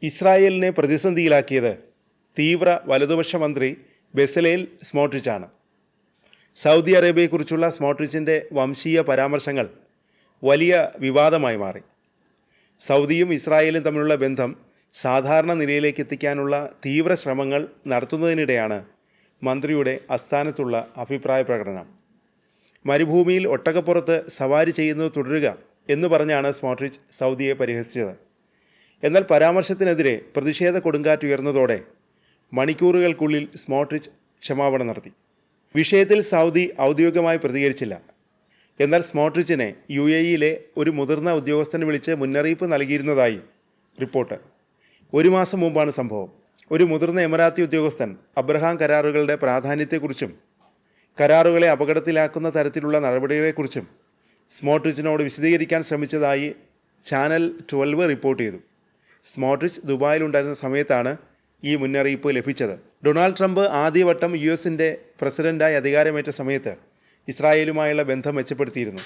ഇസ്രായേലിനെ പ്രതിസന്ധിയിലാക്കിയത് തീവ്ര വലതുപക്ഷ മന്ത്രി ബെസലേൽ സ്മോട്രിച്ചാണ്. സൗദി അറേബ്യയെക്കുറിച്ചുള്ള സ്മോട്രിച്ചിൻ്റെ വംശീയ പരാമർശങ്ങൾ വലിയ വിവാദമായി മാറി. സൗദിയും ഇസ്രായേലും തമ്മിലുള്ള ബന്ധം സാധാരണ നിലയിലേക്ക് എത്തിക്കാനുള്ള തീവ്ര ശ്രമങ്ങൾ നടത്തുന്നതിനിടെയാണ് മന്ത്രിയുടെ അസ്ഥാനത്തുള്ള അഭിപ്രായ പ്രകടനം. മരുഭൂമിയിൽ ഒട്ടകപ്പുറത്ത് സവാരി ചെയ്യുന്നത് തുടരുക എന്ന് പറഞ്ഞാണ് സ്മോട്രിച്ച് സൗദിയെ പരിഹസിച്ചത്. എന്നാൽ പരാമർശത്തിനെതിരെ പ്രതിഷേധ കൊടുങ്കാറ്റ് ഉയർന്നതോടെ മണിക്കൂറുകൾക്കുള്ളിൽ സ്മോട്രിച്ച് ക്ഷമാപണം നടത്തി. വിഷയത്തിൽ സൗദി ഔദ്യോഗികമായി പ്രതികരിച്ചില്ല. എന്നാൽ സ്മോട്രിച്ചിനെ UAE-യിലെ ഒരു മുതിർന്ന ഉദ്യോഗസ്ഥനെ വിളിച്ച് മുന്നറിയിപ്പ് നൽകിയിരുന്നതായി റിപ്പോർട്ട്. 1 മാസം മുമ്പാണ് സംഭവം. ഒരു മുതിർന്ന എമിറാത്തി ഉദ്യോഗസ്ഥൻ അബ്രഹാം കരാറുകളുടെ പ്രാധാന്യത്തെക്കുറിച്ചും കരാറുകളെ അപകടത്തിലാക്കുന്ന തരത്തിലുള്ള നടപടികളെക്കുറിച്ചും സ്മോട്രിച്ചിനോട് വിശദീകരിക്കാൻ ശ്രമിച്ചതായി ചാനൽ 12 റിപ്പോർട്ട് ചെയ്തു. സ്മോട്രിച്ച് ദുബായിലുണ്ടായിരുന്ന സമയത്താണ് ഈ മുന്നറിയിപ്പ് ലഭിച്ചത്. ഡൊണാൾഡ് ട്രംപ് ആദ്യവട്ടം US-ൻ്റെ പ്രസിഡന്റായി അധികാരമേറ്റ സമയത്ത് ഇസ്രായേലുമായുള്ള ബന്ധം മെച്ചപ്പെടുത്തിയിരുന്നു.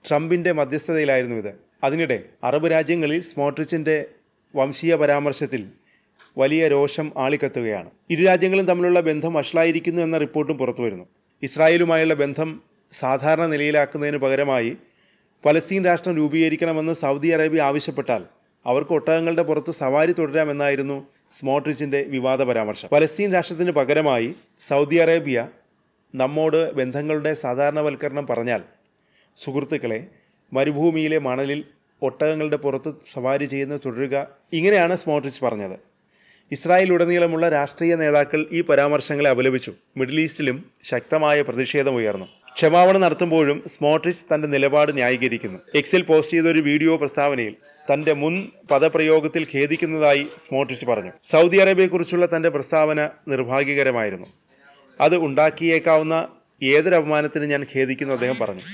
ട്രംപിൻ്റെ മധ്യസ്ഥതയിലായിരുന്നു ഇത്. അതിനിടെ അറബ് രാജ്യങ്ങളിൽ സ്മോട്രിച്ചിൻ്റെ വംശീയ പരാമർശത്തിൽ വലിയ രോഷം ആളിക്കത്തുകയാണ്. ഇരു രാജ്യങ്ങളും തമ്മിലുള്ള ബന്ധം വഷളായിരിക്കുന്നു എന്ന റിപ്പോർട്ടും പുറത്തുവരുന്നു. ഇസ്രായേലുമായുള്ള ബന്ധം സാധാരണ നിലയിലാക്കുന്നതിന് പകരമായി പലസ്തീൻ രാഷ്ട്രം രൂപീകരിക്കണമെന്ന് സൗദി അറേബ്യ ആവശ്യപ്പെട്ടാൽ അവർക്ക് ഒട്ടകങ്ങളുടെ പുറത്ത് സവാരി തുടരാമെന്നായിരുന്നു സ്മോട്രിച്ചിൻ്റെ വിവാദ പരാമർശം. പലസ്തീൻ രാഷ്ട്രത്തിന് പകരമായി സൗദി അറേബ്യ നമ്മോട് ബന്ധങ്ങളുടെ സാധാരണവൽക്കരണം പറഞ്ഞാൽ, സുഹൃത്തുക്കളെ, മരുഭൂമിയിലെ മണലിൽ ഒട്ടകങ്ങളുടെ പുറത്ത് സവാരി ചെയ്യുന്നത് തുടരുക, ഇങ്ങനെയാണ് സ്മോട്രിച്ച് പറഞ്ഞത്. ഇസ്രായേലുടനീളമുള്ള രാഷ്ട്രീയ നേതാക്കൾ ഈ പരാമർശങ്ങളെ അപലപിച്ചു. മിഡിൽ ഈസ്റ്റിലും ശക്തമായ പ്രതിഷേധമുയർന്നു. ക്ഷമാപണം നടത്തുമ്പോഴും സ്മോട്രിച്ച് തൻ്റെ നിലപാട് ന്യായീകരിക്കുന്നു. എക്സിൽ പോസ്റ്റ് ചെയ്ത ഒരു വീഡിയോ പ്രസ്താവനയിൽ തൻ്റെ മുൻ പദപ്രയോഗത്തിൽ ഖേദിക്കുന്നതായി സ്മോട്രിച്ച് പറഞ്ഞു. സൗദി അറേബ്യയെക്കുറിച്ചുള്ള തൻ്റെ പ്രസ്താവന നിർഭാഗ്യകരമായിരുന്നു. അത് ഉണ്ടാക്കിയേക്കാവുന്ന ഏതൊരു അപമാനത്തിന് ഞാൻ ഖേദിക്കുന്നു അദ്ദേഹം പറഞ്ഞു.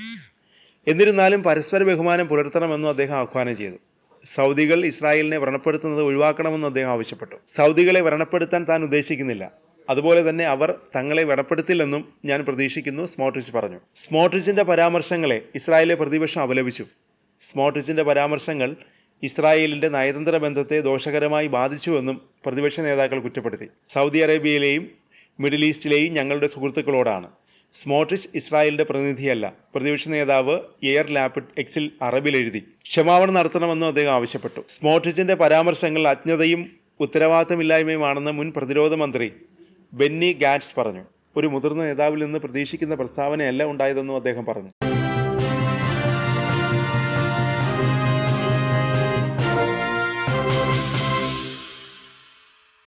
എന്നിരുന്നാലും പരസ്പര ബഹുമാനം പുലർത്തണമെന്നും അദ്ദേഹം ആഹ്വാനം ചെയ്തു. സൗദികൾ ഇസ്രായേലിനെ വ്രണപ്പെടുത്തുന്നത് ഒഴിവാക്കണമെന്നും അദ്ദേഹം ആവശ്യപ്പെട്ടു. സൗദികളെ വ്രണപ്പെടുത്താൻ താൻ ഉദ്ദേശിക്കുന്നില്ല, അതുപോലെ തന്നെ അവർ തങ്ങളെ വ്രണപ്പെടുത്തില്ലെന്നും ഞാൻ പ്രതീക്ഷിക്കുന്നു, സ്മോട്രിച്ച് പറഞ്ഞു. സ്മോട്രിച്ചിൻ്റെ പരാമർശങ്ങളെ ഇസ്രായേലിലെ പ്രതിപക്ഷം അപലപിച്ചു. സ്മോട്രിച്ചിൻ്റെ പരാമർശങ്ങൾ ഇസ്രായേലിൻ്റെ നയതന്ത്ര ബന്ധത്തെ ദോഷകരമായി ബാധിച്ചുവെന്നും പ്രതിപക്ഷ നേതാക്കൾ കുറ്റപ്പെടുത്തി. സൗദി അറേബ്യയിലെയും മിഡിൽ ഈസ്റ്റിലെയും ഞങ്ങളുടെ സുഹൃത്തുക്കളോടാണ്. സ്മോട്രിച്ച് ഇസ്രായേലിൻ്റെ പ്രതിനിധിയല്ല, പ്രതിപക്ഷ നേതാവ് എയർ ലാപ്പിഡ് എക്സിൽ അറബിൽ എഴുതി. ക്ഷമാപണം നടത്തണമെന്നും അദ്ദേഹം ആവശ്യപ്പെട്ടു. സ്മോട്രിച്ചിൻ്റെ പരാമർശങ്ങൾ അജ്ഞതയും ഉത്തരവാദിത്തമില്ലായ്മയുമാണെന്ന് മുൻ പ്രതിരോധ മന്ത്രി ബെന്നി ഗാറ്റ്സ് പറഞ്ഞു. ഒരു മുതിർന്ന നേതാവിൽ നിന്ന് പ്രതീക്ഷിക്കുന്ന പ്രസ്താവനയല്ല ഉണ്ടായതെന്നും അദ്ദേഹം പറഞ്ഞു.